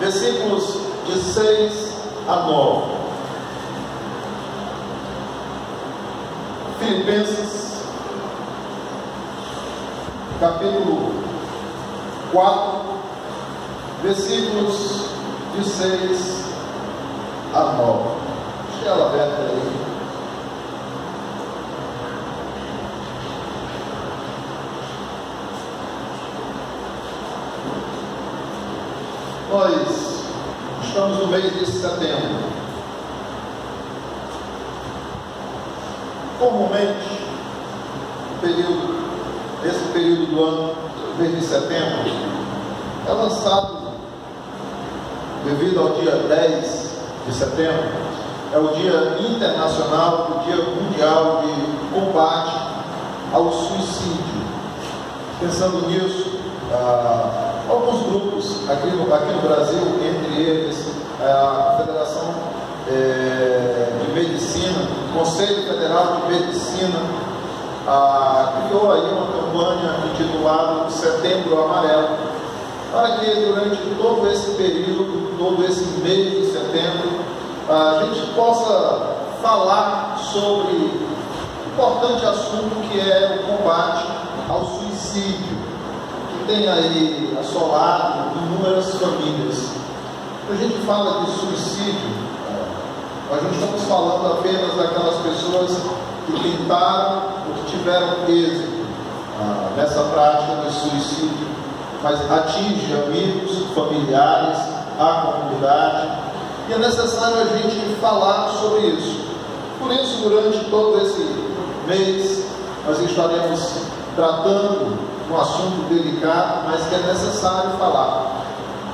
versículos de 6 a 9. Filipenses, capítulo 4, versículos de 6 a 9. Deixa ela aberta aí. Nós estamos no mês de setembro. Comumente, esse período do ano, mês de setembro, é lançado, devido ao dia 10 de setembro, é o Dia Internacional, o Dia Mundial de Combate ao Suicídio. Pensando nisso, alguns grupos aqui no Brasil, entre eles a Federação de Medicina, o Conselho Federal de Medicina, criou aí uma campanha intitulada Setembro Amarelo, para que durante todo esse período, todo esse mês de setembro, a gente possa falar sobre o importante assunto que é o combate ao suicídio, que tem aí assolado inúmeras famílias. Quando a gente fala de suicídio, nós não estamos falando apenas daquelas pessoas que tentaram ou que tiveram êxito nessa prática do suicídio, mas atinge amigos, familiares, a comunidade, e é necessário a gente falar sobre isso. Por isso, durante todo esse mês, nós estaremos tratando um assunto delicado, mas que é necessário falar.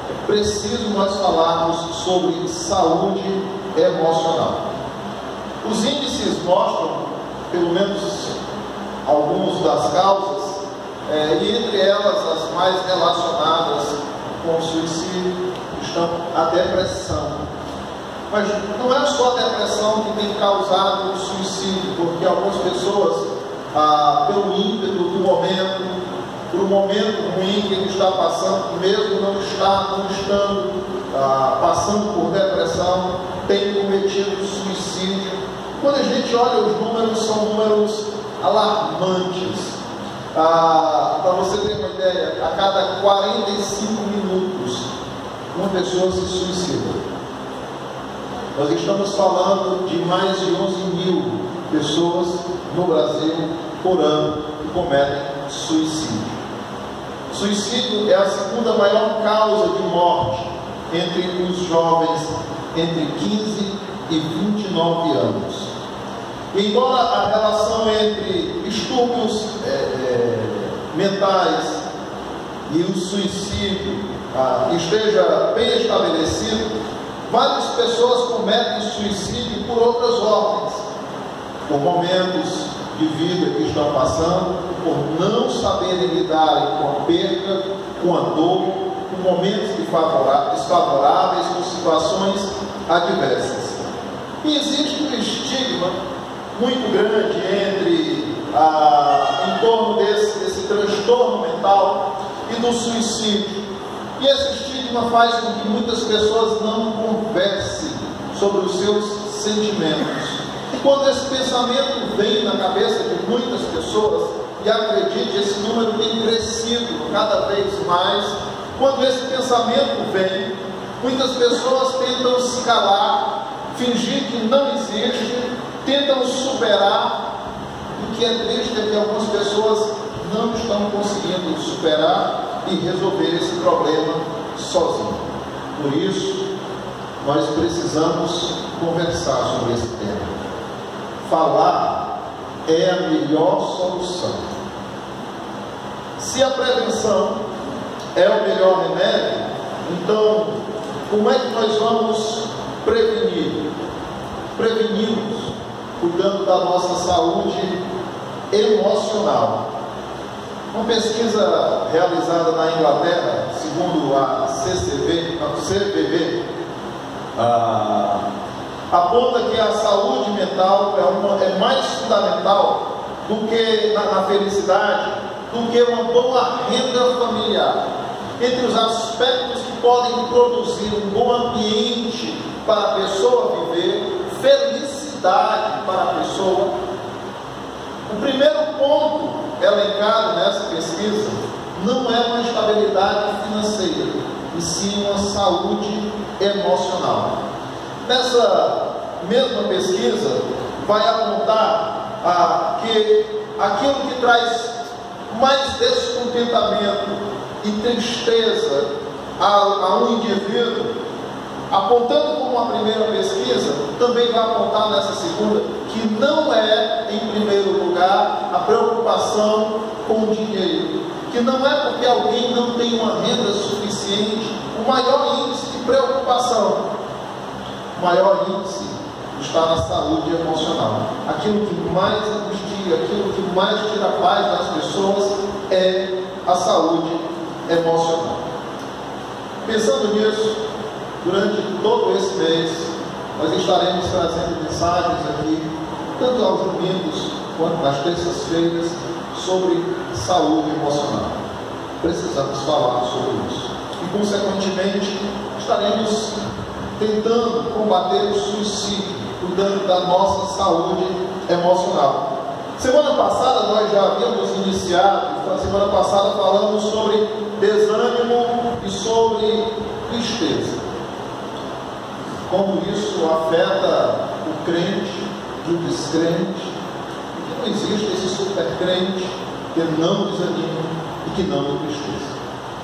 É preciso nós falarmos sobre saúde emocional. Os índices mostram, pelo menos algumas das causas, e entre elas as mais relacionadas com o suicídio, estão a depressão. Mas não é só a depressão que tem causado o suicídio, porque algumas pessoas, pelo ímpeto do momento, por um momento ruim que ele está passando, mesmo não estando passando por depressão, tem cometido suicídio. Quando a gente olha os números, são números alarmantes. Para você ter uma ideia, a cada 45 minutos, uma pessoa se suicida. Nós estamos falando de mais de 11 mil pessoas no Brasil por ano que cometem suicídio. Suicídio é a segunda maior causa de morte entre os jovens entre 15 e 29 anos. E embora a relação entre distúrbios mentais e o suicídio esteja bem estabelecido, várias pessoas cometem suicídio por outras ordens, por momentos de vida que estão passando, por não saberem lidar com a perda, com a dor, com momentos desfavoráveis, com situações adversas. E existe um estigma muito grande em torno desse transtorno mental e do suicídio. E esse estigma faz com que muitas pessoas não conversem sobre os seus sentimentos. E quando esse pensamento vem na cabeça de muitas pessoas, e acredite, esse número tem crescido cada vez mais, quando esse pensamento vem, muitas pessoas tentam se calar, fingir que não existe, tentam superar. O que é triste é que algumas pessoas não estão conseguindo superar e resolver esse problema sozinho. Por isso, nós precisamos conversar sobre esse tema. Falar é a melhor solução. Se a prevenção é o melhor remédio, então como é que nós vamos prevenir? Prevenimos cuidando da nossa saúde emocional. Uma pesquisa realizada na Inglaterra, segundo a CVV, aponta que a saúde mental é mais fundamental do que na felicidade, do que uma boa renda familiar. Entre os aspectos que podem produzir um bom ambiente para a pessoa viver, felicidade para a pessoa. O primeiro ponto elencado nessa pesquisa não é uma estabilidade financeira, e sim uma saúde emocional. Nessa mesma pesquisa, vai apontar que aquilo que traz mais descontentamento e tristeza a um indivíduo, apontando como uma primeira pesquisa, também vai apontar nessa segunda, que não é, em primeiro lugar, a preocupação com o dinheiro, que não é porque alguém não tem uma renda suficiente. O maior índice de preocupação, o maior índice está na saúde emocional. Aquilo que mais angustia, aquilo que mais tira a paz das pessoas é a saúde emocional. Pensando nisso, durante todo esse mês, nós estaremos trazendo mensagens aqui, tanto aos domingos quanto nas terças-feiras, sobre saúde emocional. Precisamos falar sobre isso. E, consequentemente, estaremos tentando combater o suicídio, cuidando da nossa saúde emocional. Semana passada nós já havíamos iniciado, na semana passada falamos sobre desânimo e sobre tristeza. Como isso afeta o crente e o descrente, e que não existe esse super crente que não desanima e que não entristece.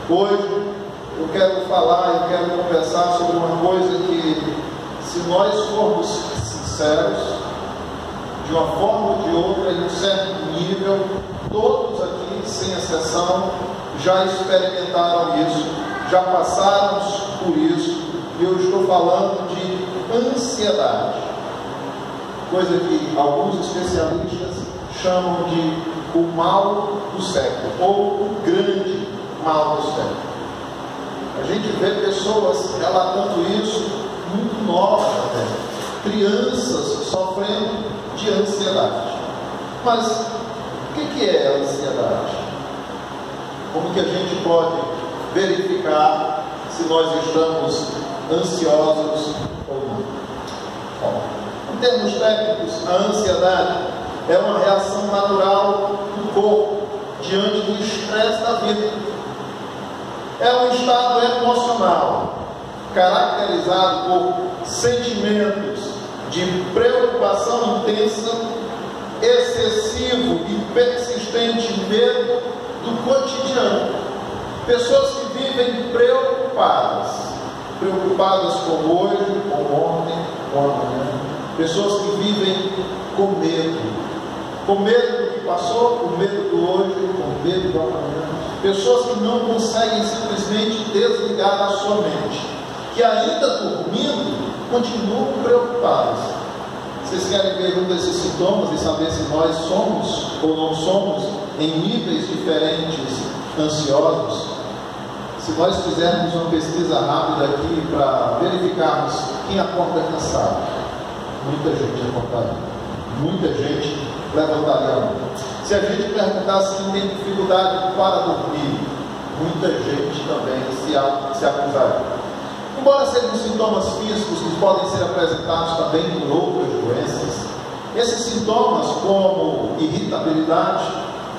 Hoje eu quero falar e quero conversar sobre uma coisa que, se nós formos sinceros, de uma forma ou de outra, em um certo nível, todos aqui, sem exceção, já experimentaram isso, já passaram por isso, e eu estou falando de ansiedade, coisa que alguns especialistas chamam de o mal do século, ou o grande mal do século. A gente vê pessoas relatando isso muito novas, crianças sofrendo de ansiedade. Mas o que é a ansiedade? Como que a gente pode verificar se nós estamos ansiosos ou não? Bom, em termos técnicos, a ansiedade é uma reação natural do corpo diante do estresse da vida. É um estado emocional caracterizado por sentimentos de preocupação intensa, excessivo e persistente medo do cotidiano. Pessoas que vivem preocupadas com hoje, com ontem, com amanhã. Pessoas que vivem com medo do que passou, com medo do hoje, com medo do amanhã. Pessoas que não conseguem simplesmente desligar da sua mente, que ainda dormindo, continuam preocupadas. Vocês querem ver um desses sintomas e saber se nós somos ou não somos, em níveis diferentes, ansiosos? Se nós fizermos uma pesquisa rápida aqui para verificarmos quem acorda cansado, muita gente acordaria, muita gente levantaria a mão. Se a gente perguntasse quem tem dificuldade para dormir, muita gente também se acusaria. Embora sejam sintomas físicos que podem ser apresentados também por outras doenças, esses sintomas, como irritabilidade,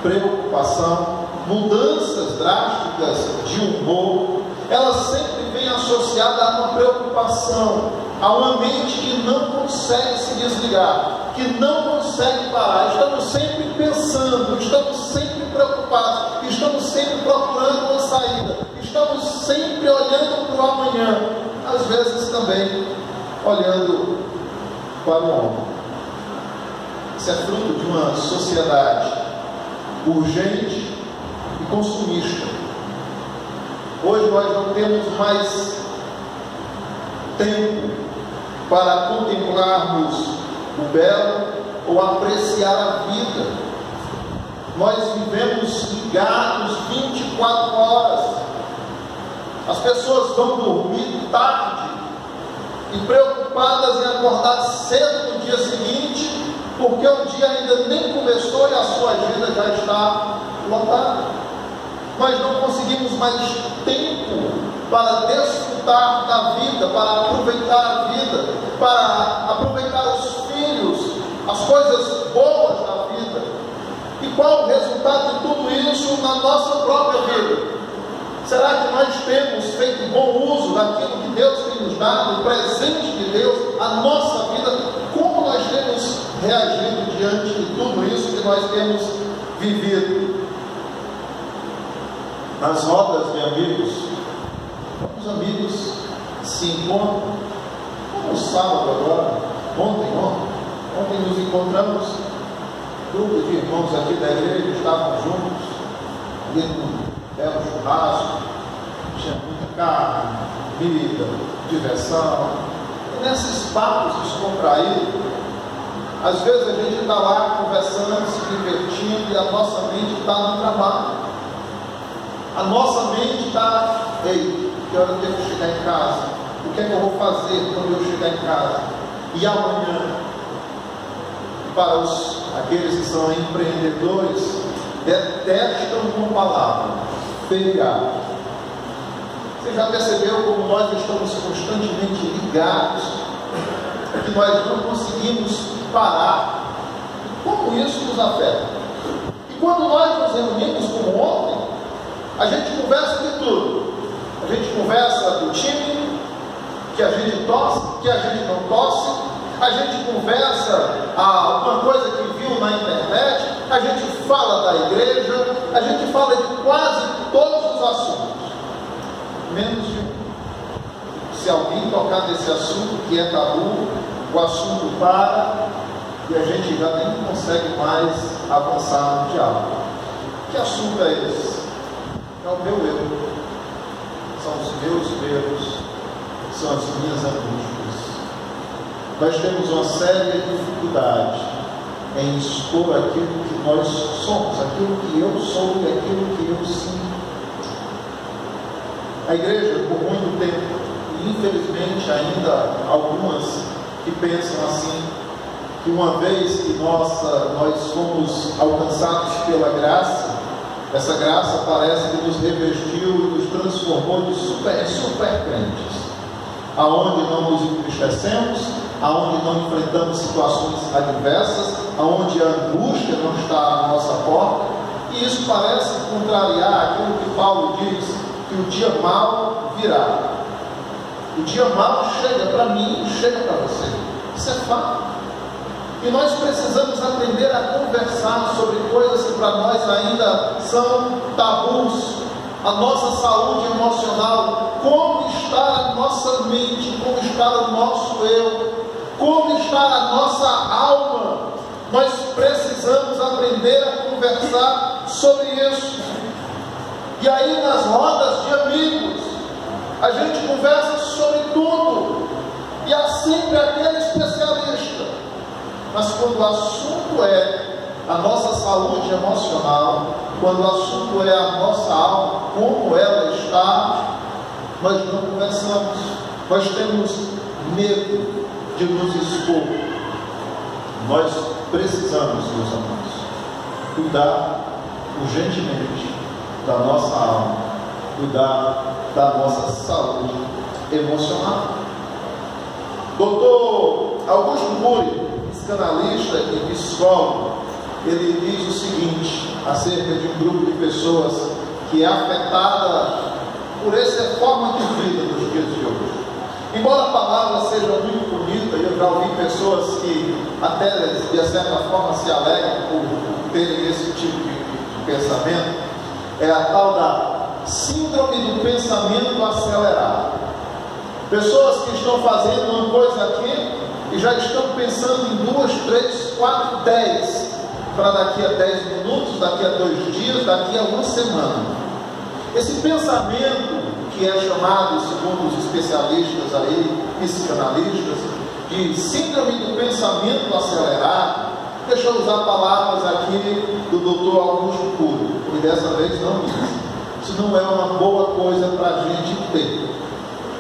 preocupação, mudanças drásticas de humor, elas sempre vêm associadas a uma preocupação, a uma mente que não consegue se desligar, que não consegue parar. Estamos sempre pensando, estamos sempre preocupados, estamos sempre procurando uma saída, estamos sempre olhando para o amanhã, às vezes também olhando para o ontem. Isso é fruto de uma sociedade urgente e consumista. Hoje nós não temos mais tempo para contemplarmos o belo ou apreciar a vida. Nós vivemos ligados 24 horas. As pessoas vão dormir tarde e preocupadas em acordar cedo no dia seguinte, porque o dia ainda nem começou e a sua agenda já está lotada. nós não conseguimos mais tempo para desfrutar da vida, para aproveitar a vida, para aproveitar os filhos, as coisas boas da vida. E qual o resultado de tudo isso na nossa própria vida? Será que nós temos feito bom uso daquilo que Deus tem nos dado, o presente de Deus, a nossa vida? Como nós temos reagido diante de tudo isso que nós temos vivido? Nas rodas de amigos, os amigos se encontram, como o sábado agora, ontem nos encontramos, grupo de irmãos aqui da igreja, estavam juntos, era um churrasco, tinha muita carne, comida, diversão, e nesses papos descontraídos, às vezes a gente está lá conversando, se divertindo, e a nossa mente está no trabalho. A nossa mente está, ei, que hora eu tenho que chegar em casa? O que é que eu vou fazer quando eu chegar em casa? E amanhã? Para aqueles que são empreendedores, detestam uma palavra: feriado. Você já percebeu como nós estamos constantemente ligados, que nós não conseguimos parar? Como isso nos afeta? E quando nós nos reunimos como ontem, a gente conversa de tudo. A gente conversa do time, que a gente torce, que a gente não torce. A gente conversa uma coisa que viu na internet. A gente fala da igreja. A gente fala de quase todos os assuntos, menos de um. Se alguém tocar nesse assunto que é tabu, o assunto para e a gente já nem consegue mais avançar no diálogo. Que assunto é esse? É o meu eu, são os meus medos, são as minhas angústias. Nós temos uma séria dificuldade em expor aquilo que nós somos, aquilo que eu sou e aquilo que eu sinto. A igreja, por muito tempo, e infelizmente ainda algumas que pensam assim, que uma vez que nós fomos alcançados pela graça, essa graça parece que nos revestiu e nos transformou de super crentes, aonde não nos entristecemos, aonde não enfrentamos situações adversas, aonde a angústia não está à nossa porta. E isso parece contrariar aquilo que Paulo diz, que o dia mau virá. O dia mau chega para mim e chega para você. Isso é fato. E nós precisamos aprender a conversar sobre coisas que para nós ainda são tabus. A nossa saúde emocional, como está a nossa mente, como está o nosso eu, como está a nossa alma. Nós precisamos aprender a conversar sobre isso. E aí nas rodas de amigos, a gente conversa sobre tudo. E há sempre aquele especialista. Mas quando o assunto é a nossa saúde emocional, quando o assunto é a nossa alma, como ela está, nós não conversamos. Nós temos medo de nos expor. Nós precisamos, meus amados, cuidar urgentemente da nossa alma, cuidar da nossa saúde emocional. Doutor Augusto Cury, psicanalista e psicólogo, ele diz o seguinte acerca de um grupo de pessoas que é afetada por essa forma de vida nos dias de hoje. Embora a palavra seja muito bonita, e eu já ouvi pessoas que até de certa forma se alegram por terem esse tipo de pensamento, é a tal da síndrome do pensamento acelerado. Pessoas que estão fazendo uma coisa aqui e já estão pensando em 2, 3, 4, 10 para daqui a 10 minutos, daqui a 2 dias, daqui a uma semana. Esse pensamento que é chamado, segundo os especialistas aí, psicanalistas, de síndrome do pensamento acelerado. Deixa eu usar palavras aqui do Dr. Augusto Cury, e dessa vez não minhas. Isso não é uma boa coisa para a gente ter,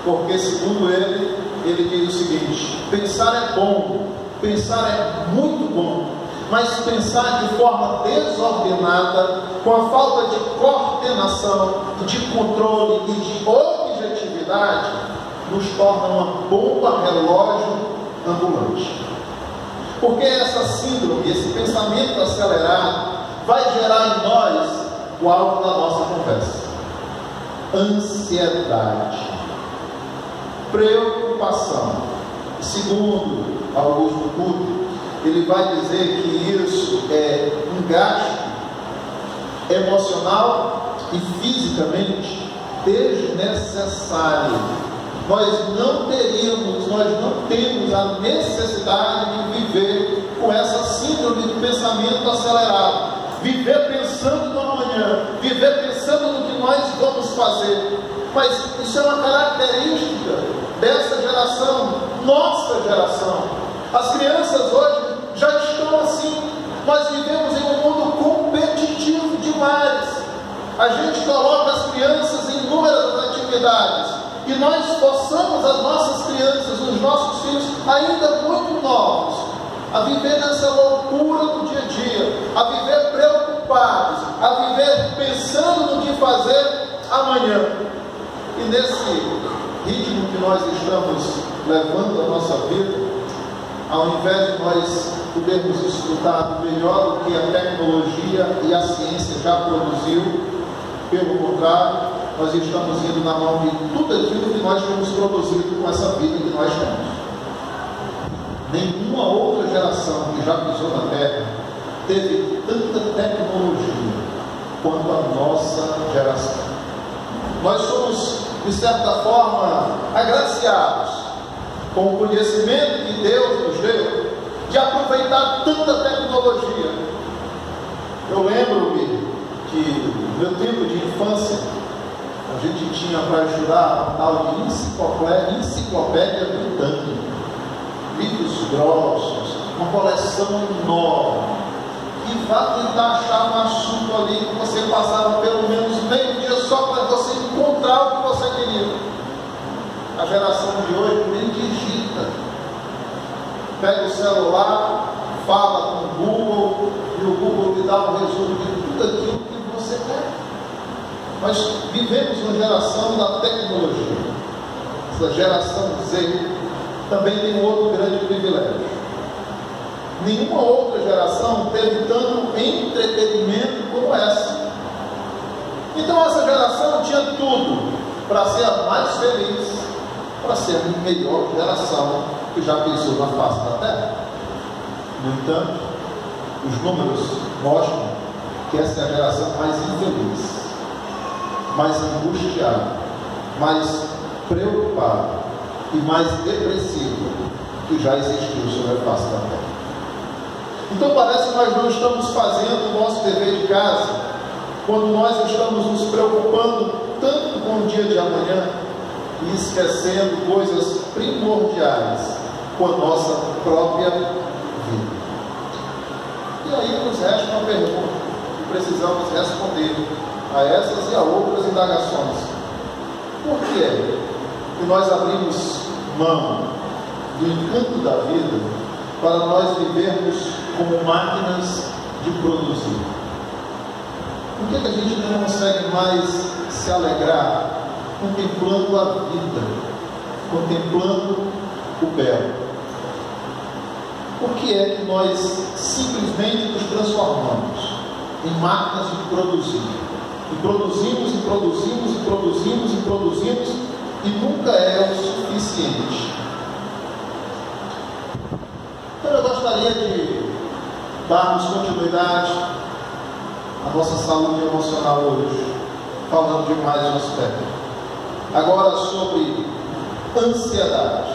porque segundo ele diz o seguinte: pensar é bom, pensar é muito bom, mas pensar de forma desordenada, com a falta de coordenação, de controle e de objetividade, nos torna uma bomba relógio ambulante. Porque essa síndrome, esse pensamento acelerado, vai gerar em nós o alvo da nossa conversa: ansiedade, preocupação. Segundo Augusto Cury, ele vai dizer que isso é um gasto emocional e fisicamente desnecessário. Nós não temos a necessidade de viver com essa síndrome do pensamento acelerado, viver pensando no amanhã, viver pensando no que nós vamos fazer. Mas isso é uma característica dessa geração, nossa geração. As crianças hoje já estão assim. Nós vivemos em um mundo competitivo demais. A gente coloca as crianças em inúmeras atividades, e nós forçamos as nossas crianças, os nossos filhos, ainda muito novos, a viver nessa loucura do dia a dia, a viver preocupados, a viver pensando no que fazer amanhã. E nesse ritmo que nós estamos levando a nossa vida, ao invés de nós podermos desfrutar do melhor do que a tecnologia e a ciência já produziu, pelo contrário, nós estamos indo na mão de tudo aquilo que nós temos produzido com essa vida que nós temos. Nenhuma outra geração que já pisou na Terra teve tanta tecnologia quanto a nossa geração. Nós somos, de certa forma, agraciados com o conhecimento que Deus nos deu de aproveitar tanta tecnologia. Eu lembro-me que no meu tempo de infância a gente tinha para estudar uma tal de enciclopédia britânica, livros grossos, uma coleção enorme, e vá tentar achar um assunto ali que você passava pelo menos meio dia só para você encontrar o que você queria. A geração de hoje nem digita, pega o celular, fala com o Google, e o Google lhe dá um resumo de tudo aquilo que você quer. Nós vivemos uma geração da tecnologia. Essa geração Z também tem um outro grande privilégio. Nenhuma outra geração teve tanto entretenimento como essa. Então essa geração tinha tudo para ser a mais feliz, para ser a melhor geração que já pisou na face da Terra. No entanto, os números mostram que essa é a geração mais infeliz, mais angustiada, mais preocupada e mais depressiva que já existiu sobre a face da Terra. Então parece que nós não estamos fazendo o nosso dever de casa quando nós estamos nos preocupando tanto com o dia de amanhã e esquecendo coisas primordiais com a nossa própria vida. E aí nos resta uma pergunta que precisamos responder a essas e a outras indagações. Por que é que nós abrimos mão do encanto da vida para nós vivermos como máquinas de produzir? Por que a gente não consegue mais se alegrar contemplando a vida, contemplando o belo? Por que é que nós simplesmente nos transformamos em máquinas de produzir? E produzimos, e produzimos, e produzimos, e produzimos, e nunca é o suficiente. Então eu gostaria de darmos continuidade à nossa saúde emocional hoje, falando de mais um aspecto. Agora sobre ansiedade.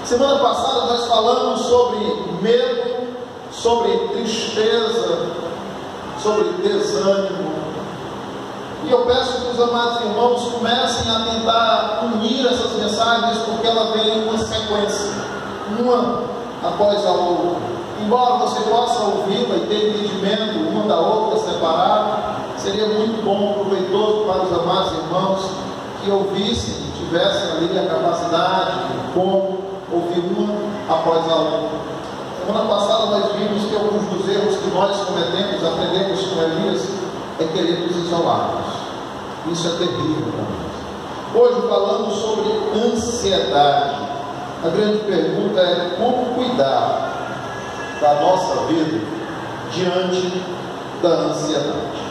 Semana passada nós falamos sobre medo, sobre tristeza, sobre desânimo. E eu peço que os amados irmãos comecem a tentar unir essas mensagens, porque ela vem em sequência, uma após a outra. Embora você possa ouvi-la e ter entendimento uma da outra separada, seria muito bom, proveitoso para os amados irmãos que ouvissem, tivessem ali a capacidade de como ouvir uma após a outra. Semana passada nós vimos que alguns dos erros que nós cometemos, aprendemos com Elias, é querer nos isolarmos. Isso é terrível para nós. Hoje falando sobre ansiedade. A grande pergunta é como cuidar da nossa vida diante da ansiedade.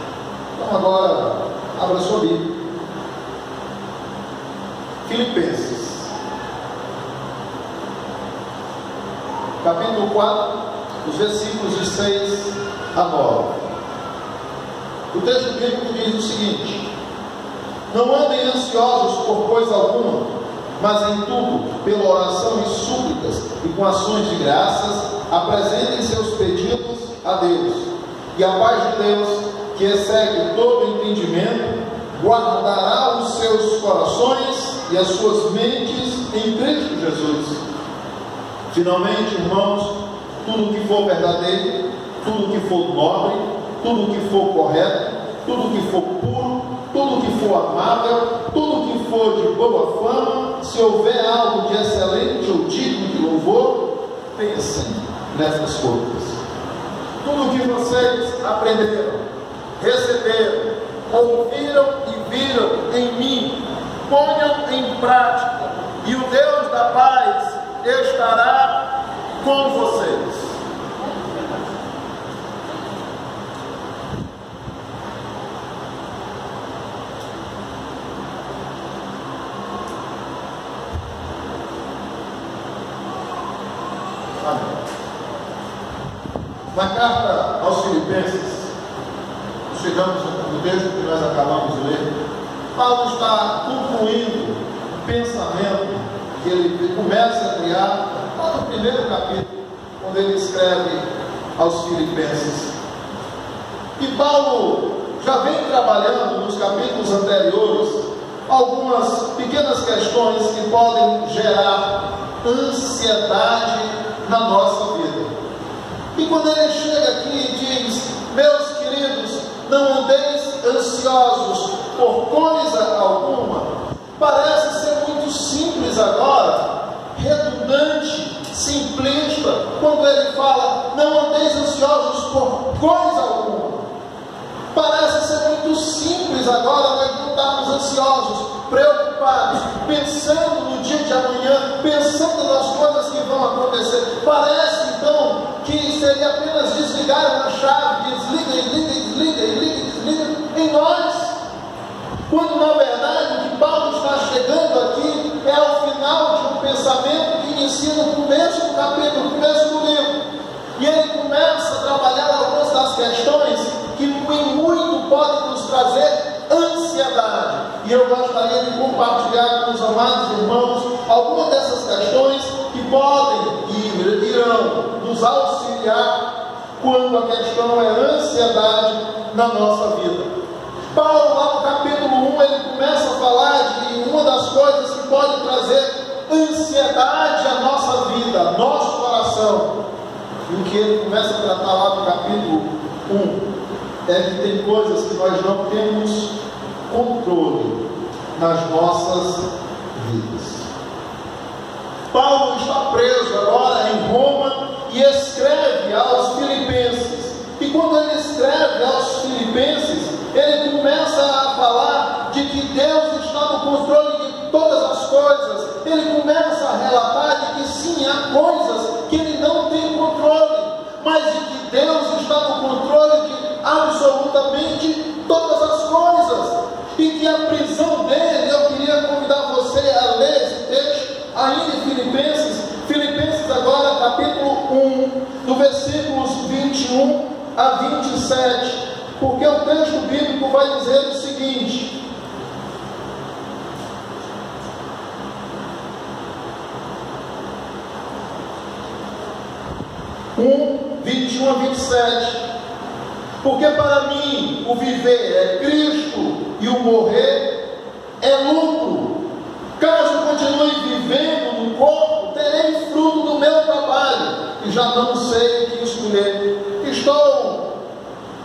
Então agora, abra sua Bíblia. Filipenses, capítulo 4, os versículos de 6 a 9. O texto bíblico diz o seguinte: não andem ansiosos por coisa alguma, mas em tudo, pela oração e súplicas e com ações de graças, apresentem seus pedidos a Deus. E a paz de Deus, que excede todo entendimento, guardará os seus corações e as suas mentes em Cristo Jesus. Finalmente, irmãos, tudo que for verdadeiro, tudo que for nobre, tudo que for correto, tudo que for puro, tudo que for amável, tudo que for de boa fama, se houver algo de excelente ou digno de louvor, pensem nessas coisas. Tudo que vocês aprenderam, receberam, ouviram e viram em mim, ponham em prática, e o Deus da paz estará com vocês. Na carta aos Filipenses, chegamos no texto que nós acabamos de ler, Paulo está concluindo um pensamento que ele começa a criar lá no primeiro capítulo, quando ele escreve aos Filipenses. E Paulo já vem trabalhando nos capítulos anteriores algumas pequenas questões que podem gerar ansiedade na nossa vida. E quando ele chega aqui e diz: meus queridos, não andeis ansiosos por coisa alguma, parece ser muito simples agora, redundante, simplista, quando ele fala: não andeis ansiosos por coisa alguma. Parece ser muito simples agora nós não estarmos ansiosos, preocupados, pensando no dia de amanhã, pensando nas coisas que vão acontecer. Parece então que seria apenas desligar uma chave, desliga em nós, quando na verdade o que Paulo está chegando aqui é ao final de um pensamento que inicia no começo do capítulo, no começo do livro, e ele começa a trabalhar algumas das questões que em muito podem nos trazer ansiedade. E eu gostaria de compartilhar com os amados irmãos algumas dessas questões que podem e irão nos auxiliar quando a questão é ansiedade na nossa vida. Paulo, lá no capítulo 1, ele começa a falar de uma das coisas que pode trazer ansiedade à nossa vida, nosso coração. E o que ele começa a tratar lá no capítulo 1 é que tem coisas que nós não temos controle nas nossas vidas. Paulo está preso agora em Roma e escreve aos Filipenses. E quando ele escreve aos Filipenses, ele começa a falar de que Deus está no controle de todas as coisas. Ele começa a relatar de que sim, há coisas que ele não tem controle, mas de que Deus está no controle de absolutamente todas as coisas, e que a prisão dele, eu queria convidar você a ler esse texto ainda em Filipenses agora capítulo 1, do versículos 21 a 27, porque o texto bíblico vai dizer o seguinte: 21 a 27. Porque para mim o viver é Cristo e o morrer é lucro. Caso continue vivendo no corpo, terei fruto do meu trabalho, e já não sei o que escolher. Estou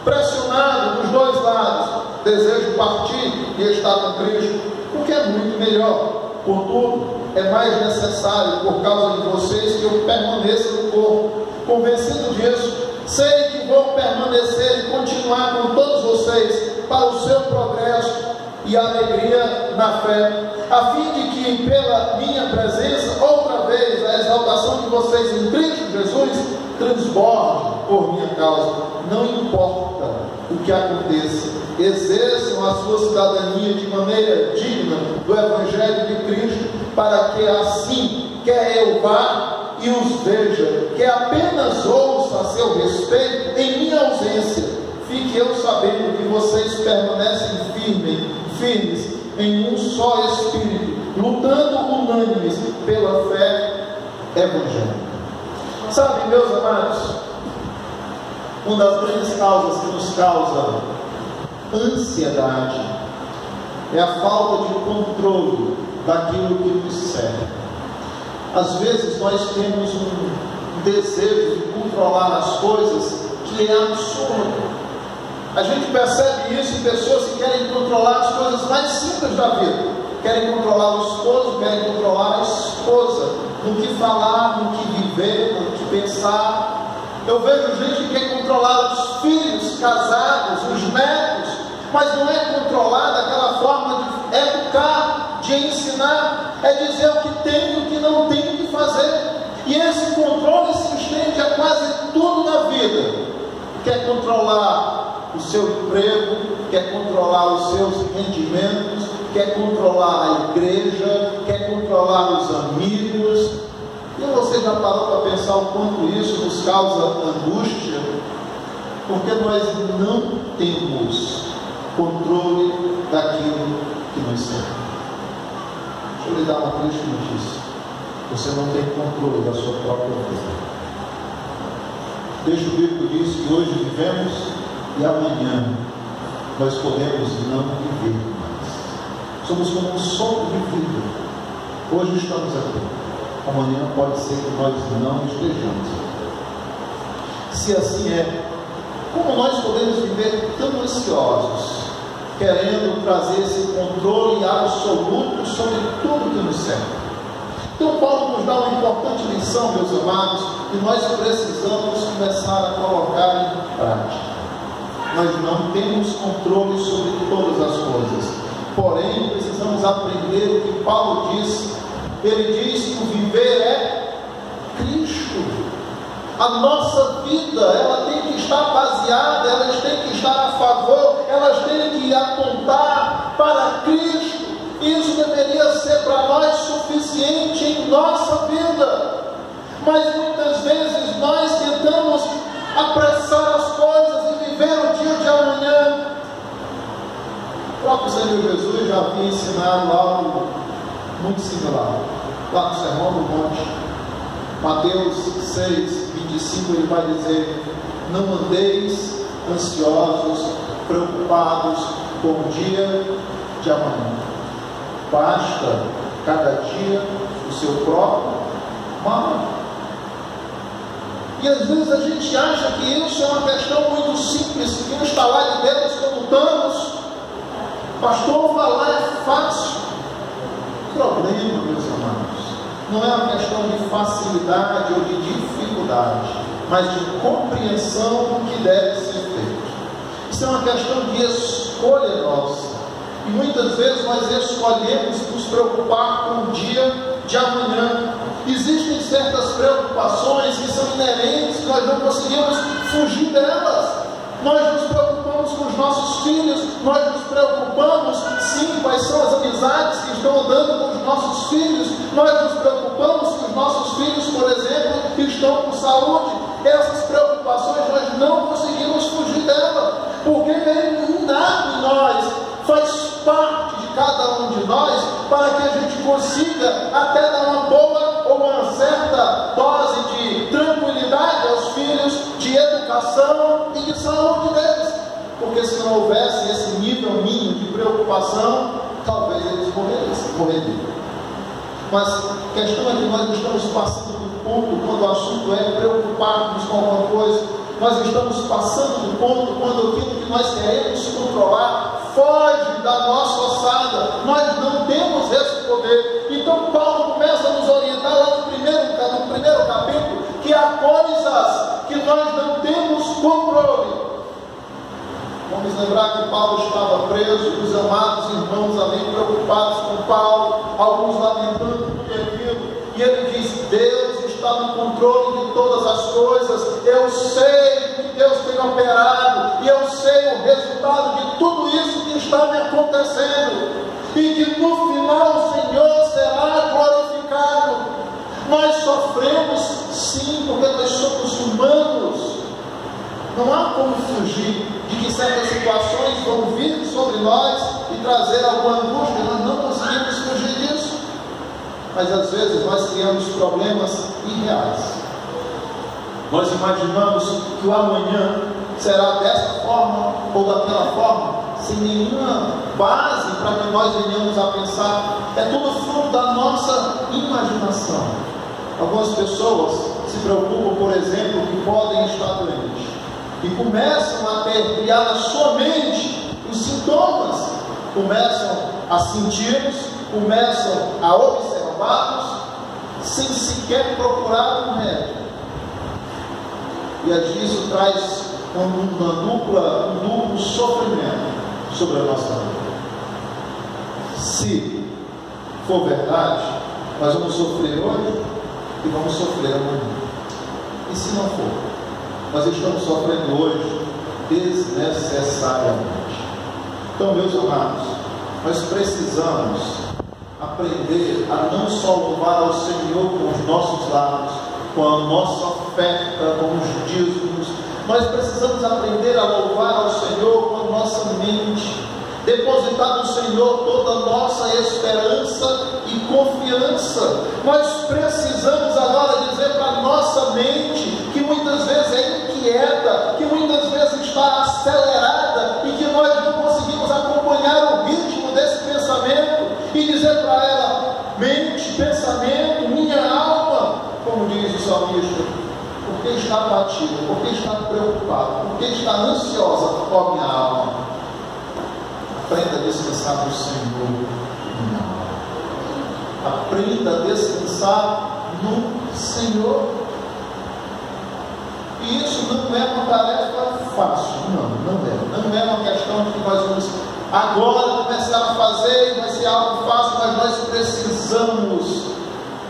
pressionado dos dois lados. Desejo partir e estar com Cristo, o que é muito melhor. Contudo, é mais necessário, por causa de vocês, que eu permaneça no corpo. convencido disso, sei que vou permanecer e continuar com todos vocês para o seu progresso e alegria na fé, a fim de que pela minha presença, outra vez, a exaltação de vocês em Cristo Jesus transborde por minha causa. Não importa o que aconteça, exerçam a sua cidadania de maneira digna do Evangelho de Cristo, para que assim, quer eu vá e os veja, que apenas ouça a seu respeito em minha ausência, fique eu sabendo que vocês permanecem firmes em um só Espírito, lutando unânimes pela fé evangélica. Sabe, meus amados, uma das grandes causas que nos causa ansiedade é a falta de controle daquilo que nos cerca. Às vezes nós temos um desejo de controlar as coisas que é absurdo. A gente percebe isso em pessoas que querem controlar as coisas mais simples da vida. Querem controlar o esposo, querem controlar a esposa, no que falar, no que viver, no que pensar. Eu vejo gente que quer controlar os filhos casados, os netos, mas não é controlar daquela forma de educar, de ensinar, é dizer o que tem e o que não tem que fazer. E esse controle se estende a quase tudo na vida. Quer controlar o seu emprego, quer controlar os seus rendimentos, quer controlar a igreja, quer controlar os amigos. E você já parou para pensar o quanto isso nos causa angústia? Porque nós não temos controle daquilo que nos cerca. Deixa eu lhe dar uma triste notícia: você não tem controle da sua própria vida. O texto bíblico diz que hoje vivemos e amanhã nós podemos não viver mais. Somos como um sopro de vida. Hoje estamos aqui, amanhã pode ser que nós não estejamos aqui. Se assim é, como nós podemos viver tão ansiosos, querendo trazer esse controle absoluto sobre tudo que nos cerca? Então Paulo nos dá uma importante lição, meus amados, e nós precisamos começar a colocar em prática. Nós não temos controle sobre todas as coisas, porém precisamos aprender o que Paulo disse. Ele diz que o viver é Cristo. A nossa vida, ela tem que estar baseada, elas têm que estar a favor, elas têm que apontar para Cristo. Isso deveria ser para nós suficiente em nossa vida. Mas muitas vezes nós tentamos apressar as coisas e viver o dia de amanhã. O próprio Senhor Jesus já havia ensinado algo muito similar lá no Sermão do Monte. Mateus 6, 25, ele vai dizer: não andeis ansiosos, preocupados com o dia de amanhã. Basta cada dia o seu próprio mal. E às vezes a gente acha que isso é uma questão muito simples, que um estalar de dedos como Thanos, pastor, falar é fácil. O problema, meus amados, não é uma questão de facilidade ou de dificuldade, mas de compreensão do que deve ser feito. Isso é uma questão de escolha nossa. E muitas vezes nós escolhemos nos preocupar com o dia de amanhã. Existem certas preocupações que são inerentes, que nós não conseguimos fugir delas. Nós nos preocupamos com os nossos filhos, nós nos preocupamos, sim, quais são as amizades que estão andando com os nossos filhos, nós nos preocupamos se os nossos filhos, por exemplo, estão com saúde. Essas preocupações nós não conseguimos fugir delas, porque é inato em nós, faz parte de cada um de nós, para que a gente consiga até dar uma boa ou uma certa dose de tranquilidade aos filhos, de educação e de saúde deles. Porque se não houvesse esse nível mínimo de preocupação, talvez eles morreriam. Mas a questão é que nós estamos passando do ponto quando o assunto é preocupar-nos com alguma coisa. Nós estamos passando do ponto quando aquilo que nós queremos controlar foge da nossa ossada. Nós não temos esse poder. Então Paulo começa a nos orientar lá no primeiro capítulo, que há coisas controle. Vamos lembrar que Paulo estava preso, os amados irmãos ali preocupados com Paulo, alguns lamentando tudo aquilo, e ele diz: Deus está no controle de todas as coisas, eu sei que Deus tem operado, e eu sei o resultado de tudo isso que está me acontecendo, e que no final o Senhor será glorificado. Nós sofremos sim, porque nós somos humanos. Não há como fugir de que certas situações vão vir sobre nós e trazer alguma angústia. Nós não conseguimos fugir disso. Mas às vezes nós criamos problemas irreais. Nós imaginamos que o amanhã será dessa forma ou daquela forma, sem nenhuma base para que nós venhamos a pensar. É tudo fruto da nossa imaginação. Algumas pessoas se preocupam, por exemplo, que podem estar doentes, e começam a criar na sua mente os sintomas, começam a senti-los, começam a observá-los, sem sequer procurar um médico. E isso traz um duplo sofrimento sobre a nossa vida. Se for verdade, nós vamos sofrer hoje e vamos sofrer amanhã. E se não for, nós estamos sofrendo hoje desnecessariamente. Então, meus amados, nós precisamos aprender a não só louvar ao Senhor com os nossos lábios, com a nossa oferta, com os dízimos. Nós precisamos aprender a louvar ao Senhor com a nossa mente, depositar no Senhor toda a nossa esperança e confiança. Nós precisamos agora dizer para a nossa mente, que muitas vezes é inquieta, que muitas vezes está acelerada e que nós não conseguimos acompanhar o ritmo desse pensamento, e dizer para ela: mente, pensamento, minha alma, como diz o salmista, por que está abatida, por que está preocupada, por que está ansiosa, ó minha alma? Aprenda a descansar no Senhor, minha alma. Aprenda a descansar no Senhor. E isso não é uma tarefa fácil, não é uma questão de que nós vamos agora começar a fazer e vai ser algo fácil, mas nós precisamos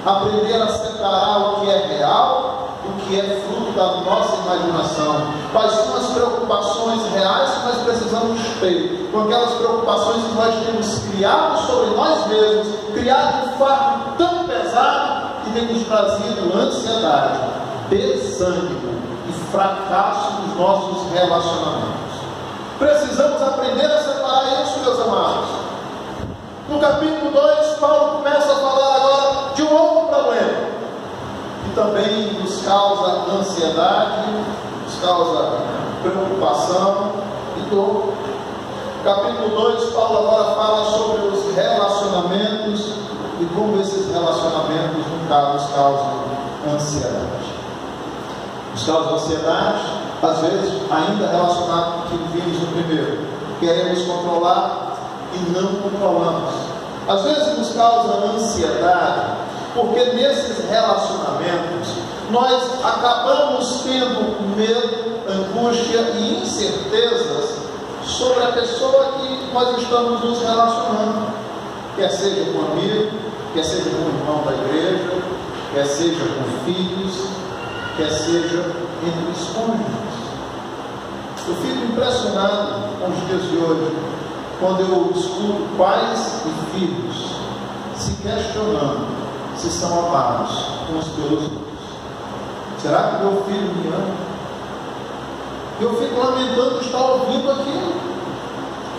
aprender a separar o que é real, o que é fruto da nossa imaginação. Quais são as preocupações reais que nós precisamos ter, com aquelas preocupações que nós temos criado sobre nós mesmos, criado um fardo tão pesado que tem nos trazido ansiedade, desânimo e fracasso dos nossos relacionamentos. Precisamos aprender a separar isso, meus amados. No capítulo 2, Paulo começa a falar agora de um outro problema, que também nos causa ansiedade, nos causa preocupação e dor. Capítulo 2, Paulo agora fala sobre os relacionamentos e como esses relacionamentos nos causam ansiedade. Nos causam ansiedade, às vezes ainda relacionado com o que vimos no primeiro. Queremos controlar e não controlamos. Às vezes nos causa ansiedade, porque nesses relacionamentos nós acabamos tendo medo, angústia e incertezas sobre a pessoa que nós estamos nos relacionando, quer seja com um amigo, quer seja com um irmão da igreja, quer seja com filhos, quer seja entre os cônjuges. Eu fico impressionado com os dias de hoje, quando eu escuto pais e filhos se questionando se são amados uns pelos outros. Será que meu filho me ama? Eu fico lamentando estar ouvindo aquilo.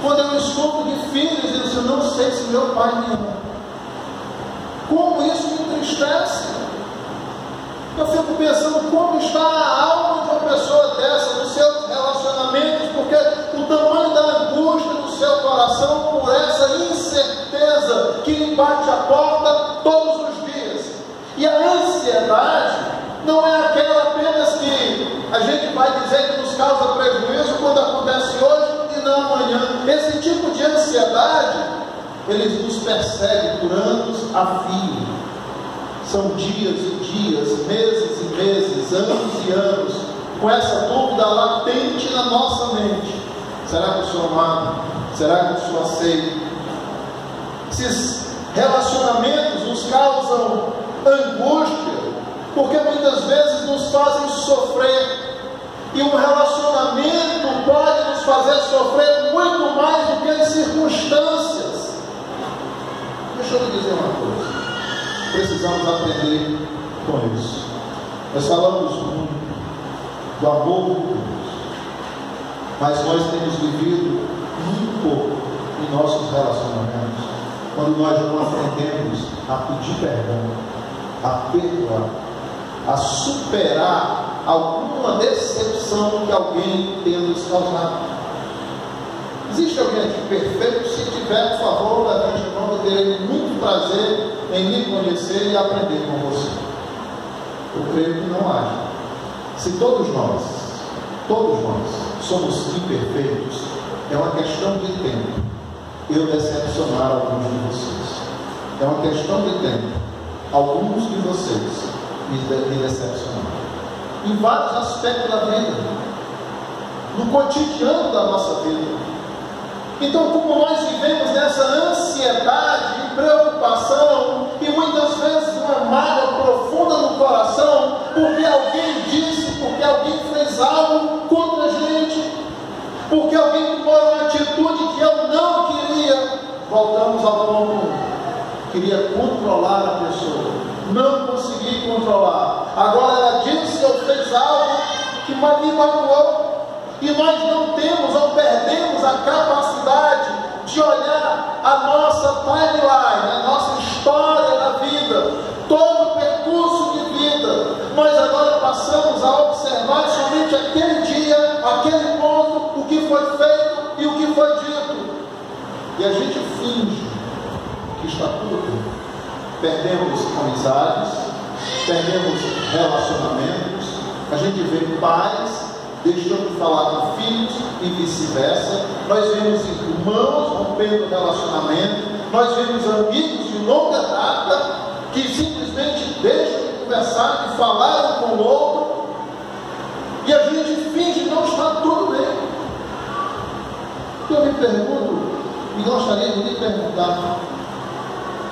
Quando eu escuto de filhos, eu digo: não sei se meu pai me ama. Como isso me entristece? Eu fico pensando como está a alma de uma pessoa dessa, nos seus relacionamentos, porque o tamanho da angústia do seu coração por essa incerteza que lhe bate a porta todos os dias. E a ansiedade não é aquela apenas que a gente vai dizer que nos causa prejuízo quando acontece hoje e não amanhã. Esse tipo de ansiedade, ele nos persegue por anos a fio. São dias e dias, meses e meses, anos e anos, com essa dúvida latente na nossa mente: será que eu sou amado? Será que eu sou aceito? Esses relacionamentos nos causam angústia, porque muitas vezes nos fazem sofrer. E um relacionamento pode nos fazer sofrer muito mais do que as circunstâncias. Deixa eu lhe dizer uma coisa: precisamos aprender com isso. Nós falamos muito do amor de Deus, mas nós temos vivido muito pouco em nossos relacionamentos quando nós não aprendemos a pedir perdão, a perdoar, a superar alguma decepção que alguém tenha nos causado. Existe alguém aqui perfeito? Se tiver, por favor, levante a mão. Eu terei muito prazer em lhe conhecer e aprender com você. Eu creio que não há. Se todos nós somos imperfeitos, é uma questão de tempo eu decepcionar alguns de vocês. É uma questão de tempo alguns de vocês me decepcionar em vários aspectos da vida, no cotidiano da nossa vida. Então, como nós vivemos nessa ansiedade e preocupação, e muitas vezes uma mágoa profunda no coração, porque alguém disse, porque alguém fez algo contra a gente, porque alguém tomou uma atitude que eu não queria, voltamos ao ponto: queria controlar a pessoa, não consegui controlar. Agora ela disse ou fez algo que me magoou. E nós não temos ou perdemos a capacidade de olhar a nossa timeline, a nossa história da vida, todo o percurso de vida. Nós agora passamos a observar somente aquele dia, aquele ponto, o que foi feito e o que foi dito. E a gente finge que está tudo bem. Perdemos amizades, perdemos relacionamentos, a gente vê pais deixando de falar com filhos e vice-versa. Nós vemos irmãos rompendo relacionamento, nós vemos amigos de longa data que simplesmente deixam de conversar, de falar um com o outro, e a gente finge que não está tudo bem. Eu me pergunto, e gostaria de lhe perguntar: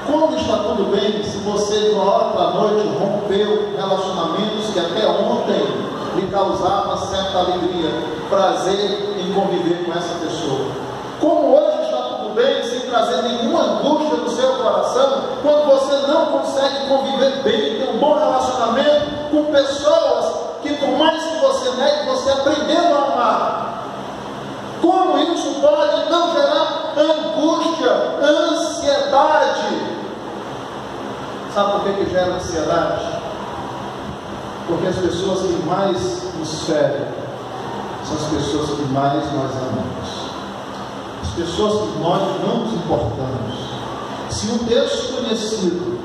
como está tudo bem se você de uma hora para a noite rompeu relacionamentos que até ontem lhe causava certa alegria, prazer em conviver com essa pessoa? Como hoje está tudo bem sem trazer nenhuma angústia no seu coração, quando você não consegue conviver bem, ter um bom relacionamento com pessoas que, por mais que você negue, você aprendeu a amar? Como isso pode não gerar angústia, ansiedade? Sabe por que gera ansiedade? Porque as pessoas que mais nos ferem são as pessoas que mais nós amamos, as pessoas que nós não nos importamos. Se um desconhecido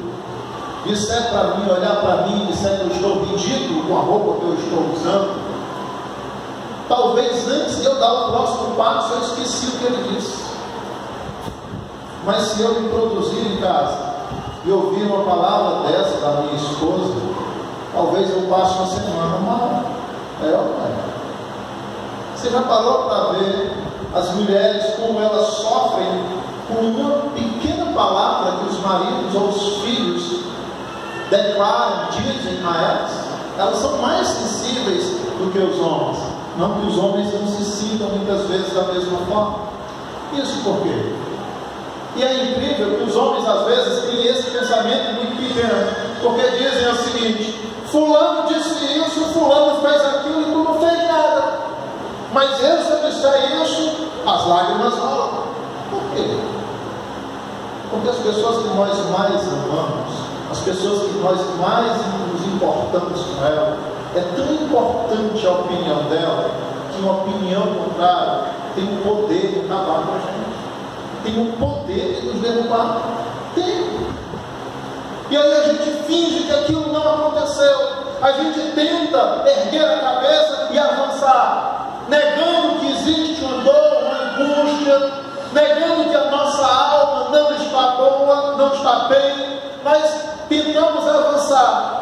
disser para mim, olhar para mim e disser que eu estou ridículo com a roupa que eu estou usando, talvez antes de eu dar o próximo passo eu esqueci o que ele disse. Mas se eu me produzir em casa e ouvir uma palavra dessa da minha esposa, talvez eu passe uma semana mal. É ou não é? Você já parou para ver as mulheres como elas sofrem com uma pequena palavra que os maridos ou os filhos declaram, dizem a elas? Elas são mais sensíveis do que os homens. Não que os homens não se sintam muitas vezes da mesma forma. Isso por quê? E é incrível que os homens às vezes têm esse pensamento muito pequeno, porque dizem o seguinte: fulano disse isso, fulano fez aquilo e tu não fez nada. Mas eu, se eu disser isso, as lágrimas rolam. Por quê? Porque as pessoas que nós mais amamos, as pessoas que nós mais nos importamos com ela, é tão importante a opinião dela, que uma opinião contrária tem o poder de acabar com a gente, tem o poder de nos derrubar. Tem. E aí a gente finge que aquilo não aconteceu. A gente tenta erguer a cabeça e avançar, negando que existe uma dor, uma angústia, negando que a nossa alma não está boa, não está bem, mas tentamos avançar.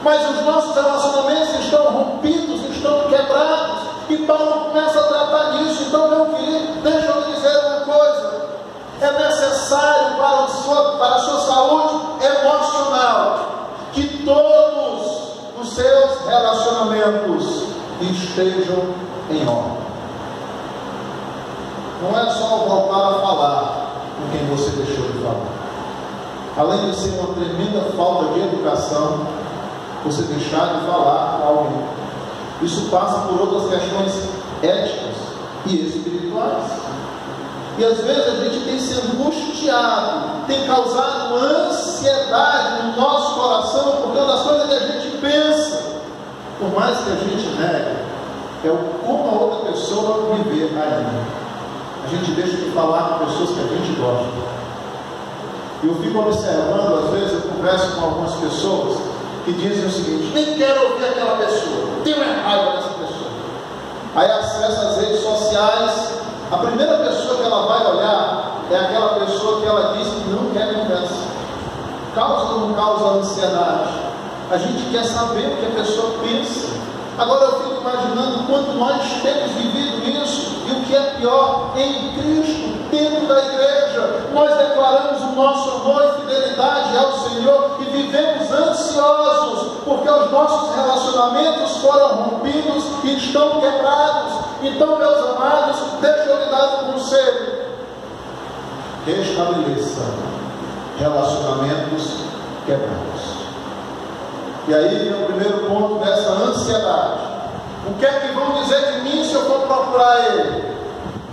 mas os nossos relacionamentos estão rompidos, estão quebrados, e Paulo começa a tratar disso. Então, meu querido, deixa eu lhe dizer uma coisa: é necessário para a sua saúde emocional que todos os seus relacionamentos estejam em ordem. Não é só voltar a falar com quem você deixou de falar. Além de ser uma tremenda falta de educação, você deixar de falar com alguém. Isso passa por outras questões éticas e espirituais. E às vezes a gente tem se angustiado, tem causado ansiedade no nosso coração, porque uma das coisas que a gente pensa, por mais que a gente negue, é como a outra pessoa me vê ainda. A gente deixa de falar com pessoas que a gente gosta. E eu fico observando, às vezes eu converso com algumas pessoas que dizem o seguinte: nem quero ouvir aquela pessoa, tenho raiva dessa pessoa. Aí acessa as redes sociais, a primeira pessoa que ela vai olhar é aquela pessoa que ela diz que não quer conversa. Causa ou não causa ansiedade? A gente quer saber o que a pessoa pensa. Agora eu fico imaginando quando nós temos vivido isso, e o que é pior, em Cristo, dentro da igreja, nós declaramos o nosso amor e fidelidade ao Senhor e vivemos ansiosos, porque os nossos relacionamentos foram rompidos e estão quebrados. Então, meus amados, deixa eu lhe dar um conselho: restabeleça relacionamentos quebrados. E aí vem o primeiro ponto dessa ansiedade. O que é que vão dizer de mim se eu for procurar ele?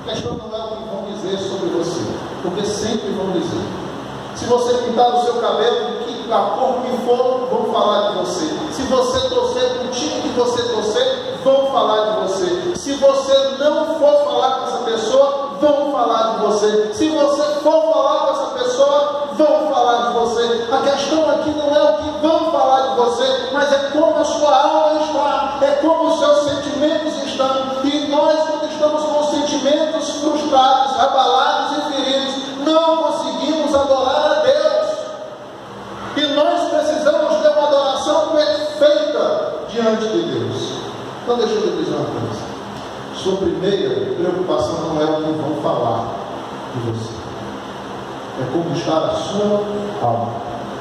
A questão não é o que vão dizer sobre você, porque sempre vão dizer. Se você pintar o seu cabelo, que a cor que for, vão falar de você. Se você torcer com o time que você torcer, vão falar de você. Se você não for falar com essa pessoa, vão falar de você. Se você for falar com essa pessoa, vão falar de você. A questão aqui não é o que vão falar de você, mas é como a sua alma está, é como os seus sentimentos estão. E nós, quando estamos com sentimentos frustrados, abalados e feridos, não conseguimos adorar a Deus. E nós precisamos ter uma adoração perfeita diante de Deus. Então deixa eu lhe dizer uma coisa: sua primeira preocupação não é o que vão falar de você, é como está a sua alma,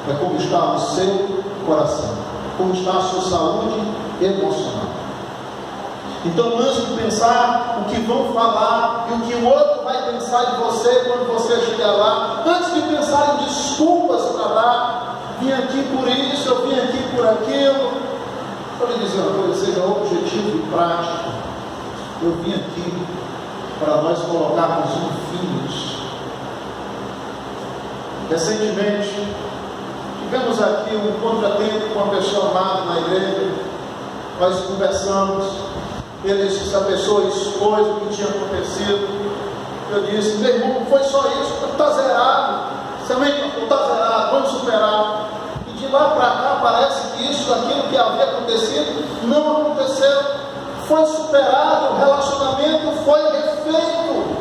é como está o seu coração, como está a sua saúde emocional. Então, antes de pensar o que vão falar e o que o outro vai pensar de você quando você chegar lá, antes de pensar em desculpas para dar, vim aqui por isso, eu vim aqui por aquilo, vou lhe dizer uma coisa, seja objetivo e prático. Eu vim aqui para nós colocarmos um fim nisso. Recentemente, tivemos aqui um contratempo com uma pessoa amada na igreja. Nós conversamos, ele disse que a pessoa expôs o que tinha acontecido. Eu disse: meu irmão, não foi só isso, está zerado. Você também está zerado, vamos superar. E de lá para cá parece que isso, aquilo que havia acontecido, não aconteceu. Foi superado, o relacionamento foi refeito.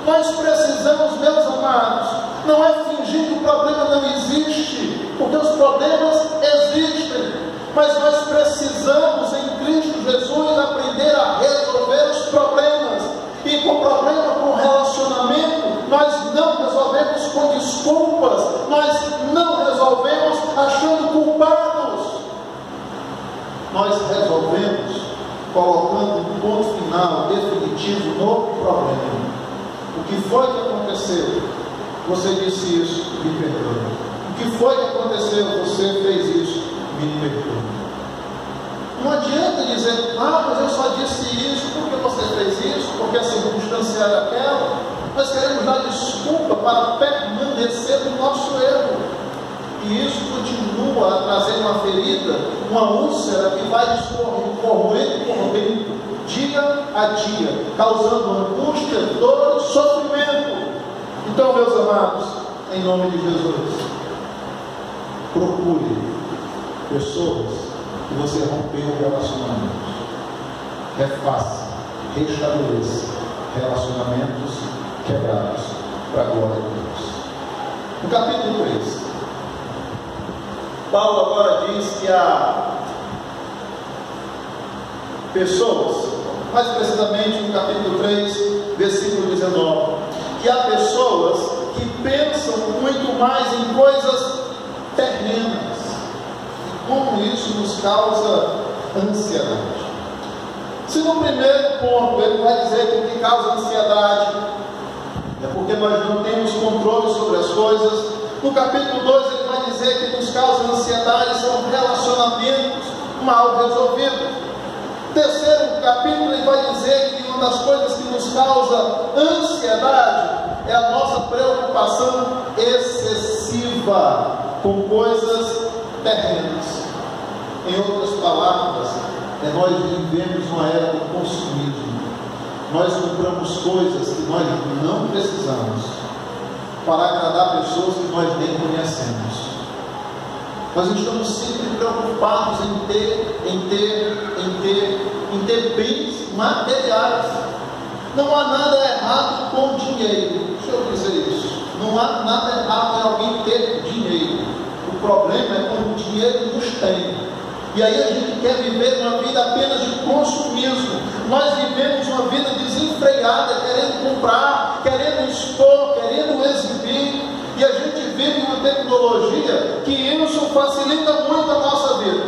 Nós precisamos, meus amados, não é fingir que o problema não existe, porque os problemas existem, mas nós precisamos em Cristo Jesus aprender a resolver os problemas. E com problema com relacionamento, nós não resolvemos com desculpas, nós não resolvemos achando culpados, nós resolvemos colocando um ponto final, definitivo no problema. O que foi que aconteceu? Você disse isso, me perdoe. O que foi que aconteceu? Você fez isso, me perdoe. Não adianta dizer: ah, mas eu só disse isso porque você fez isso, porque a circunstância era aquela. Nós queremos dar desculpa para permanecer no nosso erro. E isso continua a trazer uma ferida, uma úlcera que vai corroendo dia a dia, causando angústia, dor e sofrimento. Então, meus amados, em nome de Jesus, procure pessoas que você rompeu relacionamentos, refaça, restabeleça relacionamentos quebrados para a glória de Deus. No capítulo 3, Paulo agora diz que a pessoas, mais precisamente no capítulo 3, versículo 19, que há pessoas que pensam muito mais em coisas terrenas, e como isso nos causa ansiedade. Se no primeiro ponto ele vai dizer que o que causa ansiedade é porque nós não temos controle sobre as coisas, no capítulo 2 ele vai dizer que nos causa ansiedade são relacionamentos mal resolvidos. Terceiro capítulo ele vai dizer que uma das coisas que nos causa ansiedade é a nossa preocupação excessiva com coisas terrenas. Em outras palavras, nós vivemos uma era do consumismo. Nós compramos coisas que nós não precisamos para agradar pessoas que nós nem conhecemos. Nós estamos sempre preocupados em ter bens materiais. Não há nada errado com dinheiro. Deixa eu dizer isso. Não há nada errado em alguém ter dinheiro. O problema é quando o dinheiro nos tem. E aí a gente quer viver uma vida apenas de consumismo. Nós vivemos uma vida desenfreada, querendo comprar, querendo expor, querendo exibir. E a gente vive uma tecnologia que isso facilita muito a nossa vida.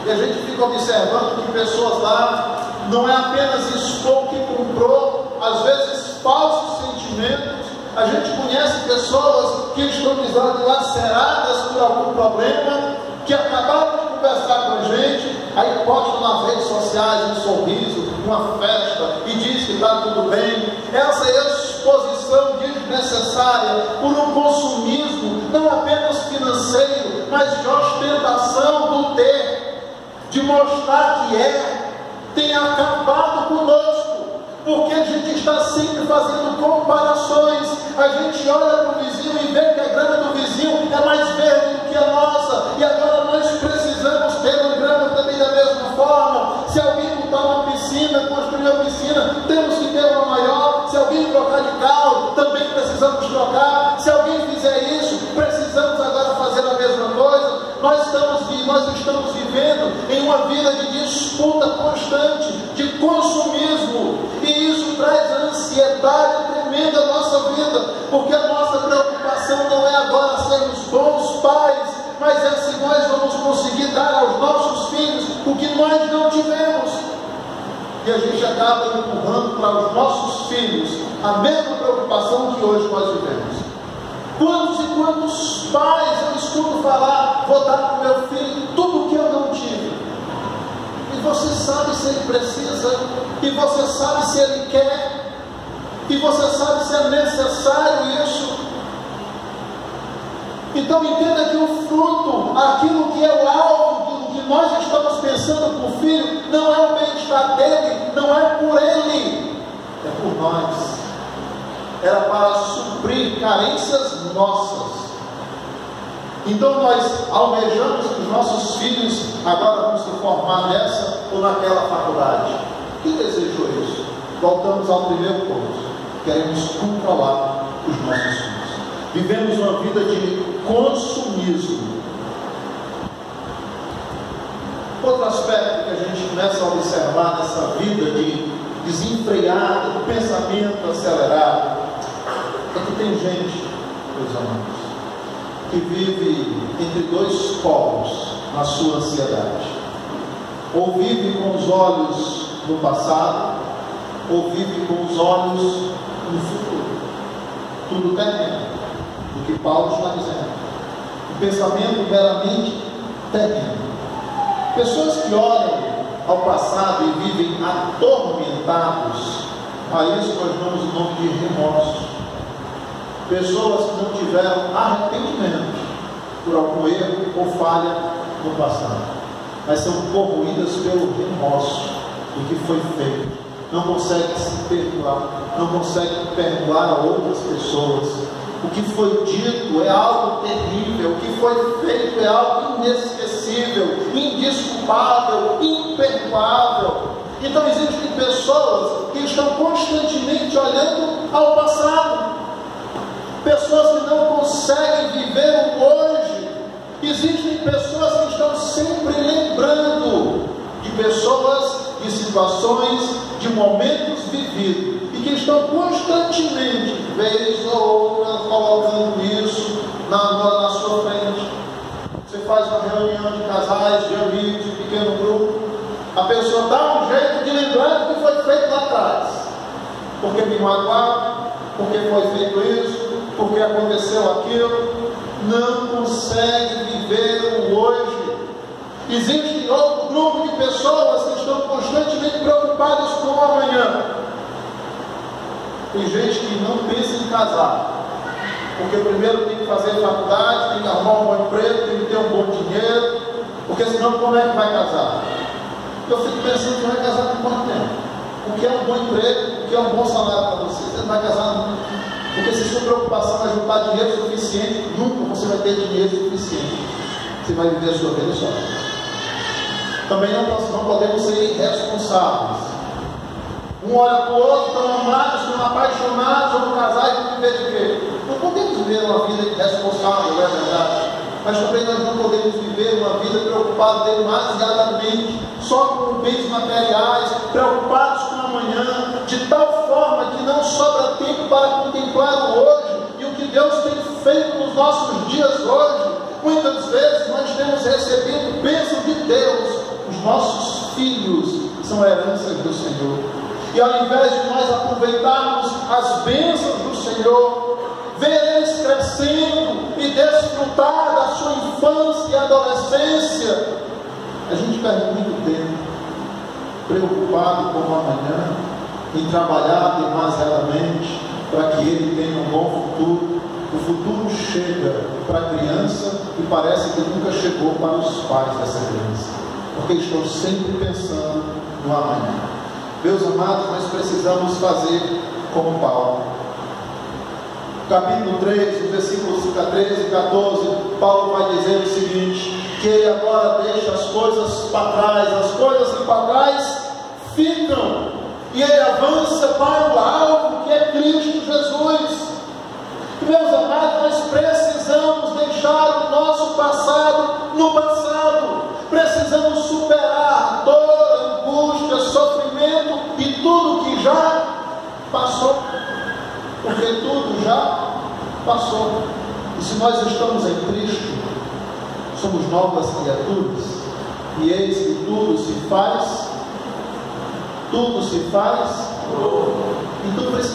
E a gente fica observando que pessoas lá não é apenas expor o que comprou, às vezes falsos sentimentos. A gente conhece pessoas que estão dilaceradas por algum problema, que acabaram de conversar com a gente, aí postam nas redes sociais um sorriso, uma festa, e diz que está tudo bem. Essa exposição desnecessária por um consumismo, não apenas financeiro, mas de ostentação do ter, de mostrar que tem acabado conosco, porque a gente está sempre fazendo comparações. A gente olha para o vizinho e vê que a grama do vizinho é mais verde do que a nossa, e agora nós precisamos ter uma grama também da mesma forma. Se alguém montar uma piscina, construir uma piscina, temos que ter uma maior. Se alguém trocar de carro, também precisamos trocar. Se alguém fizer isso, precisamos agora fazer a mesma coisa. Nós estamos vivendo em uma vida de disputa constante, de consumismo, e isso traz ansiedade tremenda à nossa vida, porque a nossa preocupação não é agora sermos bons pais, mas é se nós vamos conseguir dar aos nossos filhos o que nós não tivemos. E a gente acaba empurrando para os nossos filhos a mesma preocupação que hoje nós vivemos. Quantos e quantos pais eu escuto falar: vou dar para o meu filho tudo o que eu não tive. E você sabe se ele precisa, e você sabe se ele quer, e você sabe se é necessário isso. Então entenda que o fruto, aquilo que é o alvo, do que nós estamos pensando para o filho, não é o bem-estar dele, não é por ele, é por nós. Era para suprir carências nossas. Então nós almejamos que os nossos filhos agora vão se formar nessa ou naquela faculdade. Quem desejou isso? Voltamos ao primeiro ponto. Queremos controlar os nossos filhos. Vivemos uma vida de consumismo. Outro aspecto que a gente começa a observar nessa vida de desenfreada, do pensamento acelerado, é que tem gente, meus amados, que vive entre dois polos na sua ansiedade. Ou vive com os olhos no passado, ou vive com os olhos no futuro. Tudo terreno, o que Paulo está dizendo. O pensamento meramente terreno. Pessoas que olham ao passado e vivem atormentados, a isso nós damos o nome de remorso. Pessoas que não tiveram arrependimento por algum erro ou falha no passado, mas são corroídas pelo remorso do que foi feito. Não conseguem se perdoar, não conseguem perdoar a outras pessoas. O que foi dito é algo terrível, o que foi feito é algo inesquecível, indesculpável, imperdoável. Então existem pessoas que estão constantemente olhando ao passado, pessoas que não conseguem viver o hoje. Existem pessoas que estão sempre lembrando de pessoas situações, de momentos vividos, e que estão constantemente, vez ou outra, colocando isso na sua frente. Você faz uma reunião de casais, de amigos, de pequeno grupo, a pessoa dá um jeito de lembrar do que foi feito lá atrás, porque me magoaram, porque foi feito isso, porque aconteceu aquilo. Não consegue viver o hoje. Existe outro grupo de pessoas que estão constantemente preocupadas com o amanhã. Tem gente que não pensa em casar, porque primeiro tem que fazer faculdade, tem que arrumar um bom emprego, tem que ter um bom dinheiro, porque senão como é que vai casar? Eu fico pensando que vai casar com quanto tempo? O que é um bom emprego? O que é um bom salário para você? Você não vai casar nunca. Porque se sua preocupação é juntar dinheiro suficiente, nunca você vai ter dinheiro suficiente. Você vai viver a sua vida só. Também não podemos ser irresponsáveis. Um olha para o outro, estão amados, estão apaixonados, vão casar e vão viver de quê? Não podemos viver uma vida irresponsável, não é verdade? Mas também nós não podemos viver uma vida preocupada demasiadamente, só com bens materiais, preocupados com amanhã, de tal forma que não sobra tempo para contemplar o hoje e o que Deus tem feito nos nossos dias hoje. Muitas vezes nós temos recebido bênção de Deus, os nossos filhos são heranças do Senhor. E ao invés de nós aproveitarmos as bênçãos do Senhor, ver eles crescendo e desfrutar da sua infância e adolescência, a gente perde muito tempo preocupado com o amanhã, em trabalhar demasiadamente para que ele tenha um bom futuro. O futuro chega para a criança e parece que nunca chegou para os pais dessa criança, porque estão sempre pensando no amanhã. Meus amados, nós precisamos fazer como Paulo. Capítulo 3, os versículos 13 e 14, Paulo vai dizer o seguinte: que ele agora deixa as coisas para trás, as coisas que para trás ficam, e ele avança para o alvo, que é Cristo Jesus. Meus amados, nós precisamos deixar o nosso passado no passado, precisamos superar dor, angústia, sofrimento e tudo que já passou, porque tudo já passou. E se nós estamos em Cristo, somos novas criaturas, e eis que tudo se faz, então precisamos